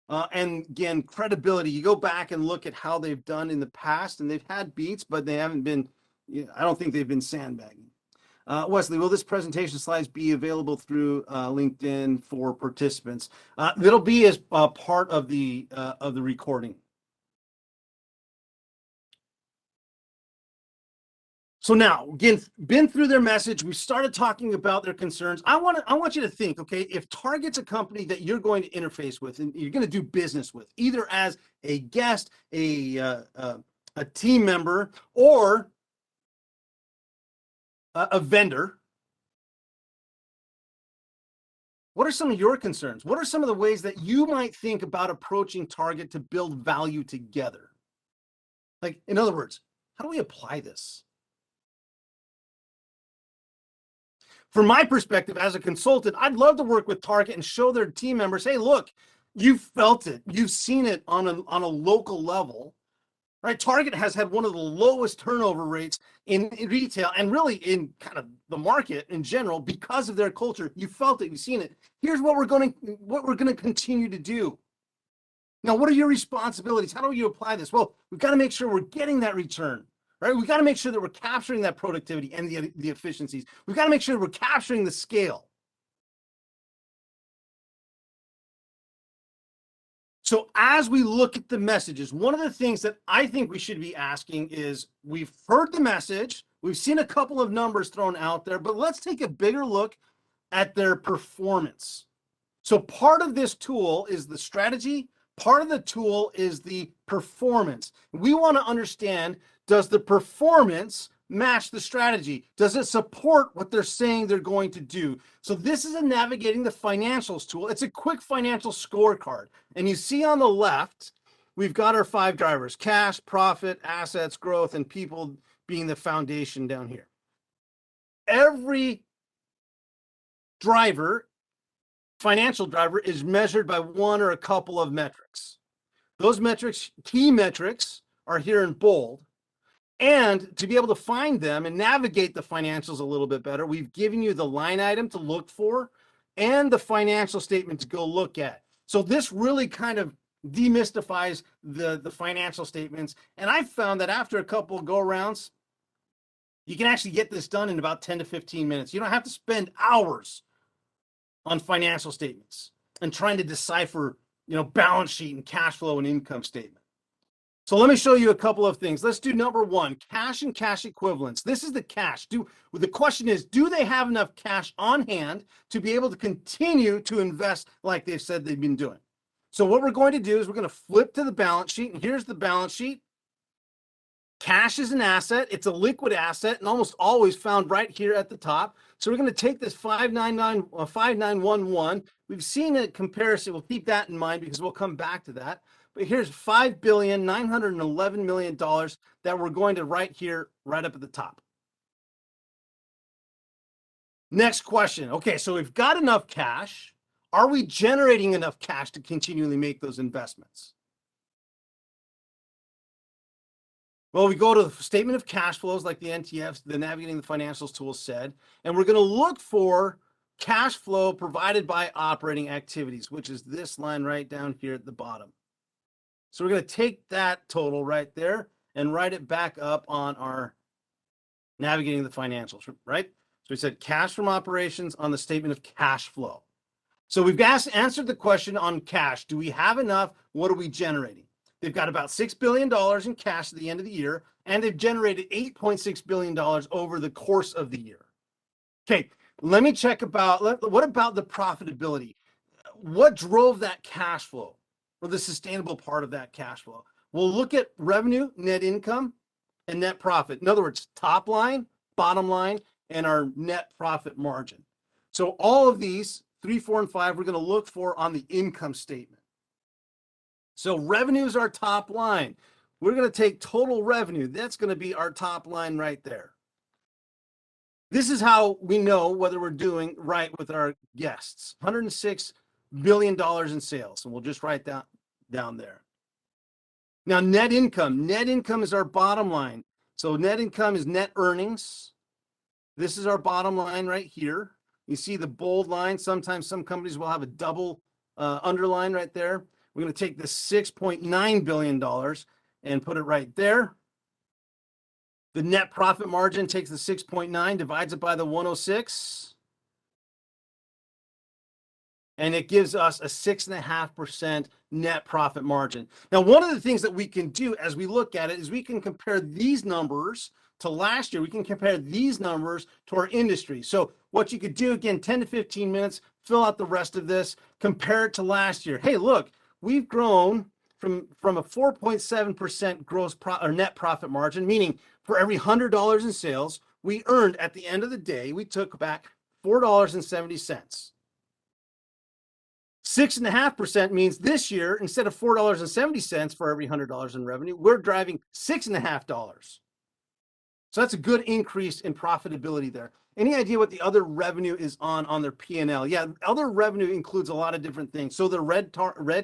Speaker 1: And again, credibility, you go back and look at how they've done in the past, and they've had beats, but they haven't been, I don't think they've been sandbagging. Wesley, will this presentation slides be available through LinkedIn for participants? That'll be as part of the recording. So now, again, been through their message. We started talking about their concerns. I want you to think, okay, if Target's a company that you're going to interface with and you're going to do business with, either as a guest, a team member, or a vendor, what are some of your concerns? What are some of the ways that you might think about approaching Target to build value together? Like, in other words, how do we apply this? From my perspective as a consultant, I'd love to work with Target and show their team members, hey, look, you've felt it. You've seen it on a local level, right? Target has had one of the lowest turnover rates in retail and really in kind of the market in general because of their culture. You felt it. You've seen it. Here's what we're going to continue to do. Now, what are your responsibilities? How do you apply this? Well, we've got to make sure we're getting that return. Right? We've got to make sure that we're capturing that productivity and the efficiencies. We've got to make sure we're capturing the scale. So as we look at the messages, one of the things that I think we should be asking is, we've heard the message, we've seen a couple of numbers thrown out there, but let's take a bigger look at their performance. So part of this tool is the strategy. Part of the tool is the performance. We want to understand, does the performance match the strategy? Does it support what they're saying they're going to do? So this is a navigating the financials tool. It's a quick financial scorecard. And you see on the left, we've got our 5 drivers: cash, profit, assets, growth, and people being the foundation down here. Every financial driver, is measured by one or a couple of metrics. Those metrics, key metrics, are here in bold. And to be able to find them and navigate the financials a little bit better, we've given you the line item to look for and the financial statement to go look at. So this really kind of demystifies the financial statements. And I've found that after a couple of go-arounds, you can actually get this done in about 10 to 15 minutes. You don't have to spend hours on financial statements and trying to decipher, balance sheet and cash flow and income statement. So let me show you a couple of things. Let's do number 1, cash and cash equivalents. This is the cash. The question is, do they have enough cash on hand to be able to continue to invest like they've said they've been doing? So what we're going to do is we're going to flip to the balance sheet, and here's the balance sheet. Cash is an asset. It's a liquid asset and almost always found right here at the top. So we're going to take this 5911. We've seen a comparison. We'll keep that in mind because we'll come back to that. But here's $5,911,000,000 that we're going to write here right up at the top. Next question. Okay, so we've got enough cash Are we generating enough cash to continually make those investments? Well, we go to the statement of cash flows like the NTFs, the Navigating the Financials tool said, and we're going to look for cash flow provided by operating activities, which is this line right down here at the bottom. So we're going to take that total right there and write it back up on our Navigating the Financials, right? So we said cash from operations on the statement of cash flow. So we've answered the question on cash. Do we have enough? What are we generating? They've got about $6 billion in cash at the end of the year, and they've generated $8.6 billion over the course of the year. Okay, let me check what about the profitability? What drove that cash flow, or the sustainable part of that cash flow? We'll look at revenue, net income, and net profit. In other words, top line, bottom line, and our net profit margin. So all of these, 3, 4, and 5, we're going to look for on the income statement. So revenue is our top line. We're going to take total revenue. That's going to be our top line right there. This is how we know whether we're doing right with our guests. $106 billion in sales. And we'll just write that down there. Now, net income. Net income is our bottom line. So net income is net earnings. This is our bottom line right here. You see the bold line. Sometimes some companies will have a double underline right there. We're going to take the $6.9 billion and put it right there. The net profit margin takes the 6.9, divides it by the 106, and it gives us a 6.5% net profit margin. Now, one of the things that we can do as we look at it is we can compare these numbers to last year. We can compare these numbers to our industry. So what you could do, again, 10 to 15 minutes, fill out the rest of this, compare it to last year. Hey, look, we've grown from a 4.7% gross or net profit margin, meaning for every $100 in sales, we earned at the end of the day, we took back $4.70. 6.5% means this year, instead of $4.70 for every $100 in revenue, we're driving $6.50. So that's a good increase in profitability there. Any idea what the other revenue is on their P&L? Yeah, other revenue includes a lot of different things. So the red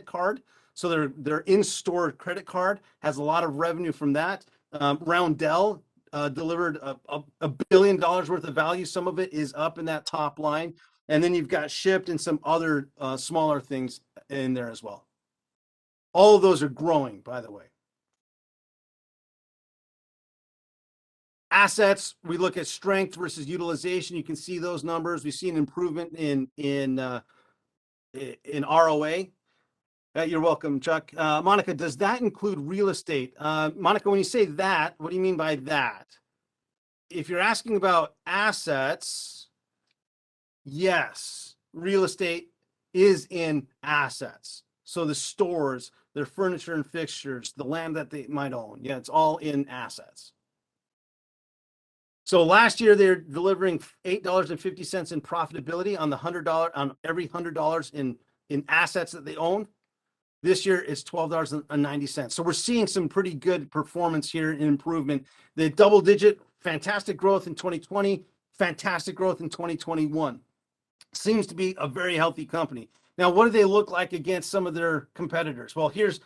Speaker 1: card, so their in-store credit card has a lot of revenue from that. Roundel delivered $1 billion worth of value. Some of it is up in that top line. And then you've got Shipt and some other smaller things in there as well. All of those are growing, by the way. Assets, we look at strength versus utilization. You can see those numbers. We see an improvement in ROA. You're welcome, Chuck. Monica, does that include real estate? Monica, when you say that, what do you mean by that? If you're asking about assets, yes, real estate is in assets. So the stores, their furniture and fixtures, the land that they might own. Yeah, it's all in assets. So last year they're delivering $8.50 in profitability on the $100 on every $100 in assets that they own. This year it's $12.90. So we're seeing some pretty good performance here and improvement. The double-digit, fantastic growth in 2020, fantastic growth in 2021. Seems to be a very healthy company. Now, what do they look like against some of their competitors? Well, here's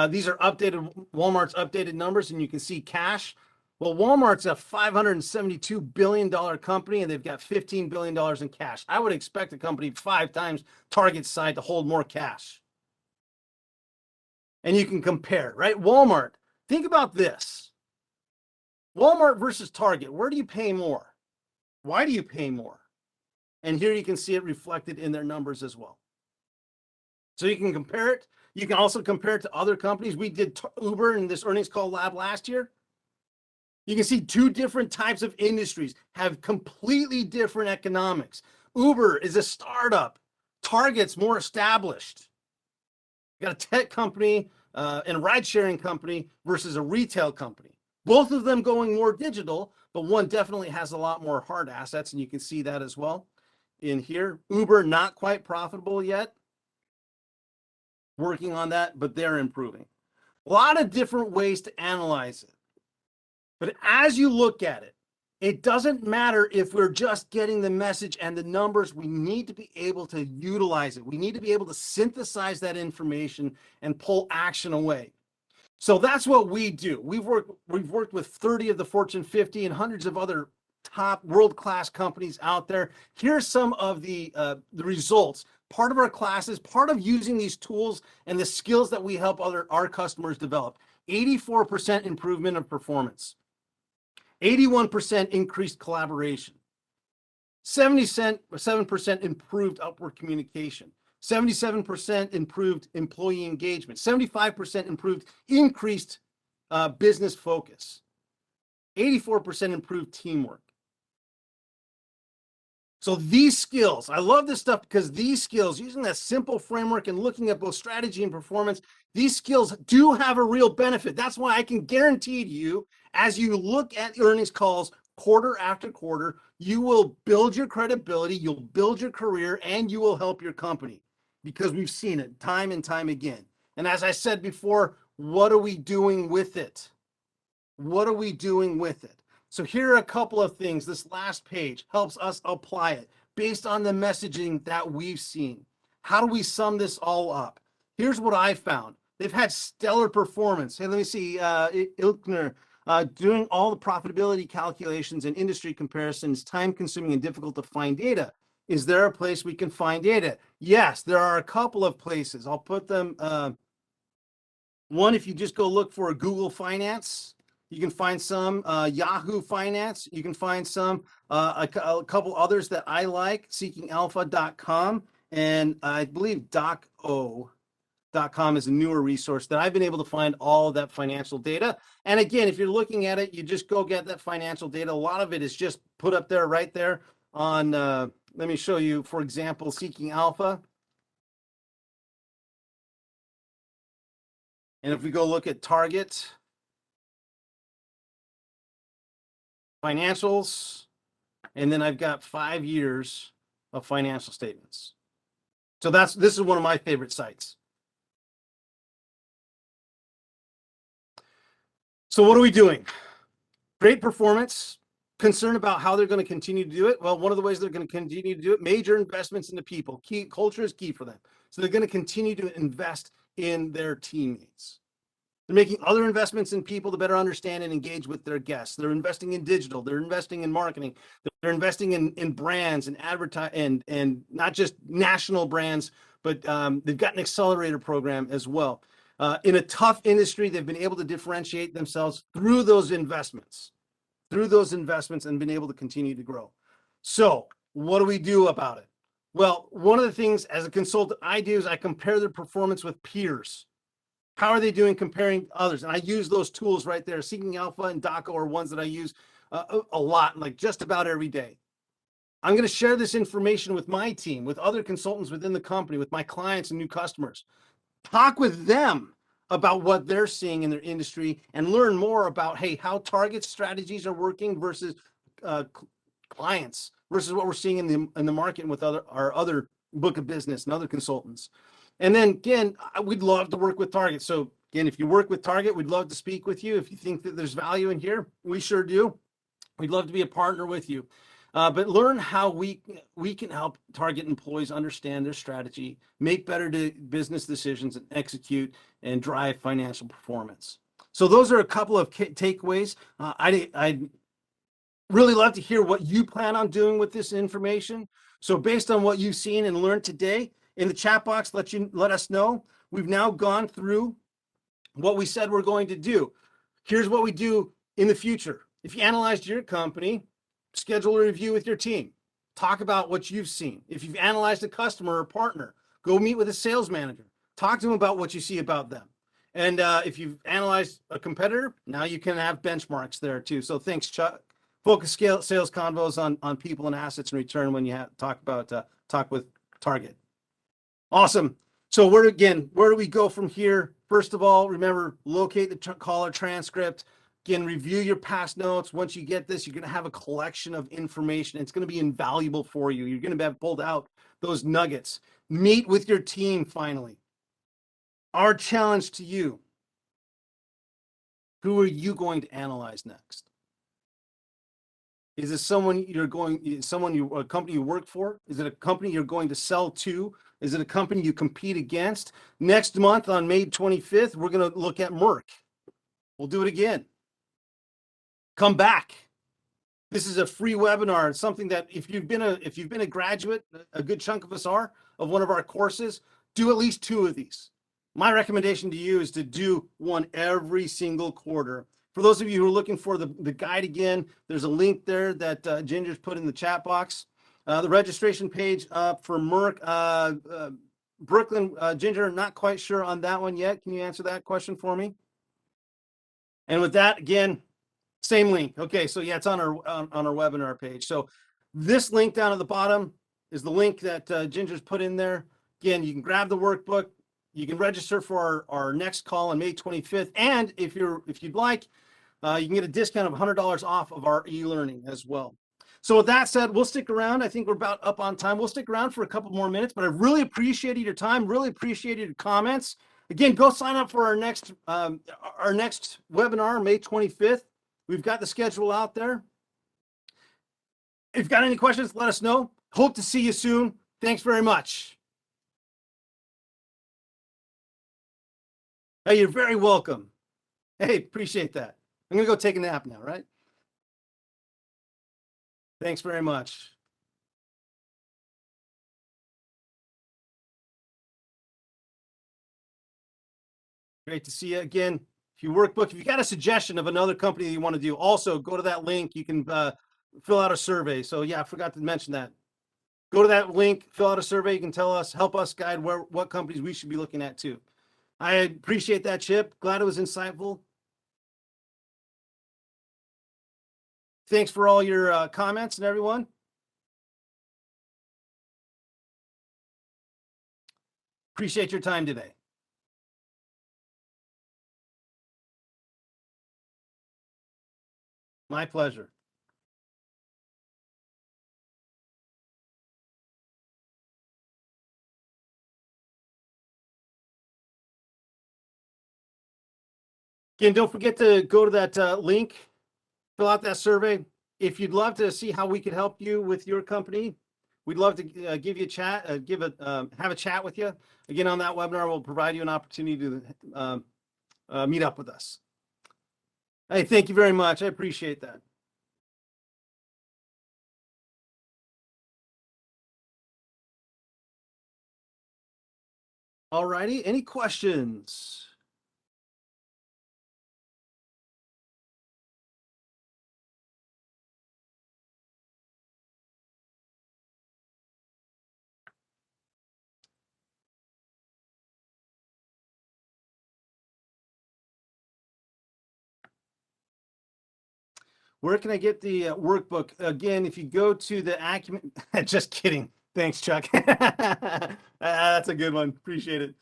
Speaker 1: these are Walmart's updated numbers, and you can see cash. Well, Walmart's a $572 billion company, and they've got $15 billion in cash. I would expect a company 5 times Target's size to hold more cash. And you can compare, right? Walmart, think about this. Walmart versus Target, where do you pay more? Why do you pay more? And here you can see it reflected in their numbers as well. So you can compare it. You can also compare it to other companies. We did Uber in this earnings call lab last year. You can see 2 different types of industries have completely different economics. Uber is a startup. Target's more established. You got a tech company and a ride-sharing company versus a retail company. Both of them going more digital, but one definitely has a lot more hard assets, and you can see that as well in here. Uber, not quite profitable yet. Working on that, but they're improving. A lot of different ways to analyze it. But as you look at it, It doesn't matter if we're just getting the message and the numbers. We need to be able to utilize it. We need to be able to synthesize that information and pull action away. So that's what we do. We've worked with 30 of the Fortune 50 and hundreds of other top world-class companies out there. Here's some of the results. Part of our classes, part of using these tools and the skills that we help our customers develop. 84% improvement of performance. 81% increased collaboration. 77% improved upward communication. 77% improved employee engagement, 75% improved increased business focus, 84% improved teamwork. So these skills, I love this stuff because these skills, using that simple framework and looking at both strategy and performance, these skills do have a real benefit. That's why I can guarantee to you, as you look at earnings calls quarter after quarter, you will build your credibility, you'll build your career, and you will help your company, because we've seen it time and time again. And as I said before, what are we doing with it? What are we doing with it? So here are a couple of things. This last page helps us apply it based on the messaging that we've seen. How do we sum this all up? Here's what I found. They've had stellar performance. Hey, let me see. Ilkner, doing all the profitability calculations and industry comparisons, time-consuming and difficult to find data. Is there a place we can find data? Yes, there are a couple of places. I'll put them. One, if you just go look for Google Finance, you can find some. Yahoo Finance, you can find some. A couple others that I like, seekingalpha.com, and I believe doco.com is a newer resource that I've been able to find all of that financial data. And again, if you're looking at it, you just go get that financial data. A lot of it is just put up there, right there on, let me show you, for example, Seeking Alpha. And if we go look at Target, financials, and then I've got 5 years of financial statements. So this is one of my favorite sites. So what are we doing? Great performance. Concerned about how they're going to continue to do it. Well, one of the ways they're going to continue to do it, major investments into people. Culture is key for them. So they're going to continue to invest in their teammates. They're making other investments in people to better understand and engage with their guests. They're investing in digital. They're investing in marketing. They're investing in brands and advertise and not just national brands, but they've got an accelerator program as well. In a tough industry, they've been able to differentiate themselves through those investments, and been able to continue to grow. So what do we do about it? Well, one of the things as a consultant I do is I compare their performance with peers. How are they doing comparing others? And I use those tools right there. Seeking Alpha and Doco are ones that I use a lot, like just about every day. I'm going to share this information with my team, with other consultants within the company, with my clients and new customers. Talk with them about what they're seeing in their industry and learn more about, hey, how target strategies are working versus clients, versus what we're seeing in the market with our other book of business and other consultants. And then again, we'd love to work with Target. So again, if you work with Target, we'd love to speak with you. If you think that there's value in here, we sure do. We'd love to be a partner with you. But learn how we can help Target employees understand their strategy, make better business decisions, and execute and drive financial performance. So those are a couple of takeaways. I'd really love to hear what you plan on doing with this information. So based on what you've seen and learned today, in the chat box, let us know. We've now gone through what we said we're going to do. Here's what we do in the future. If you analyzed your company, schedule a review with your team. Talk about what you've seen. If you've analyzed a customer or partner, go meet with a sales manager. Talk to them about what you see about them. And if you've analyzed a competitor, now you can have benchmarks there too. So thanks, Chuck. Focus sales convos on people and assets in return when you talk with Target. Awesome. So where do we go from here? First of all, remember, locate the caller transcript. Again, review your past notes. Once you get this, you're going to have a collection of information. It's going to be invaluable for you. You're going to have pulled out those nuggets. Meet with your team finally. Our challenge to you: who are you going to analyze next? Is it a company you work for? Is it a company you're going to sell to? Is it a company you compete against? Next month on May 25th, we're going to look at Merck. We'll do it again. Come back. This is a free webinar. It's something that if you've been a graduate, a good chunk of us are, of one of our courses, do at least 2 of these. My recommendation to you is to do one every single quarter. For those of you who are looking for the guide again, there's a link there that Ginger's put in the chat box. The registration page for Merck, Brooklyn, Ginger, not quite sure on that one yet. Can you answer that question for me? And with that, again, same link. Okay, so yeah, it's on our webinar page. So this link down at the bottom is the link that Ginger's put in there. Again, you can grab the workbook. You can register for our next call on May 25th. And if you'd like, you can get a discount of $100 off of our e-learning as well. So with that said, we'll stick around. I think we're about up on time. We'll stick around for a couple more minutes, but I really appreciated your time, really appreciated your comments. Again, go sign up for our next webinar, May 25th. We've got the schedule out there. If you've got any questions, let us know. Hope to see you soon. Thanks very much. Hey, you're very welcome. Hey, appreciate that. I'm going to go take a nap now, right? Thanks very much. Great to see you again. If you workbook, if you got a suggestion of another company that you want to do, also go to that link. You can fill out a survey. So yeah, I forgot to mention that. Go to that link, fill out a survey. You can tell us, help us guide what companies we should be looking at too. I appreciate that, Chip. Glad it was insightful. Thanks for all your comments and everyone. Appreciate your time today. My pleasure. Again, don't forget to go to that link, fill out that survey. If you'd love to see how we could help you with your company, we'd love to give you a chat, have a chat with you. Again, on that webinar, we'll provide you an opportunity to meet up with us. Hey, thank you very much. I appreciate that. All righty, any questions? Where can I get the workbook? Again, if you go to the Acumen, just kidding. Thanks, Chuck. That's a good one. Appreciate it.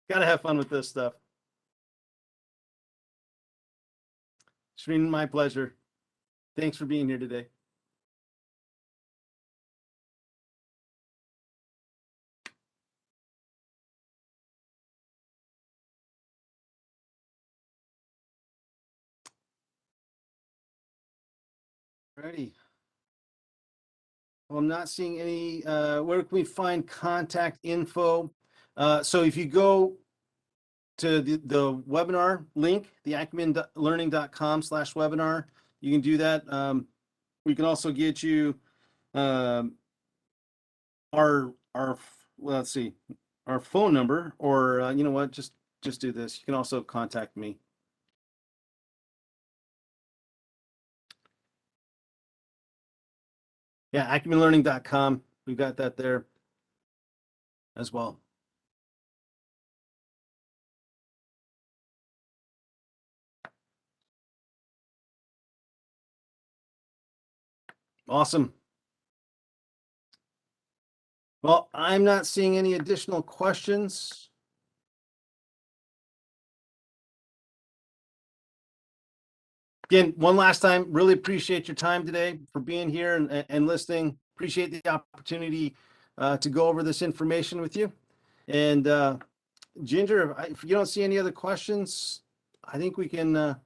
Speaker 1: Got to have fun with this stuff. It's been my pleasure. Thanks for being here today. Ready. Well, I'm not seeing any, where can we find contact info? So if you go to the webinar link, the acumenlearning.com/webinar, you can do that. We can also get you our well, let's see, our phone number, or you know what, just do this. You can also contact me. Yeah, acumenlearning.com. We've got that there as well. Awesome. Well, I'm not seeing any additional questions. Again, one last time, really appreciate your time today for being here and listening. Appreciate the opportunity to go over this information with you. And Ginger, if you don't see any other questions, I think we can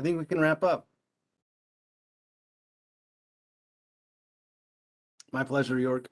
Speaker 1: I think we can wrap up. My pleasure, York.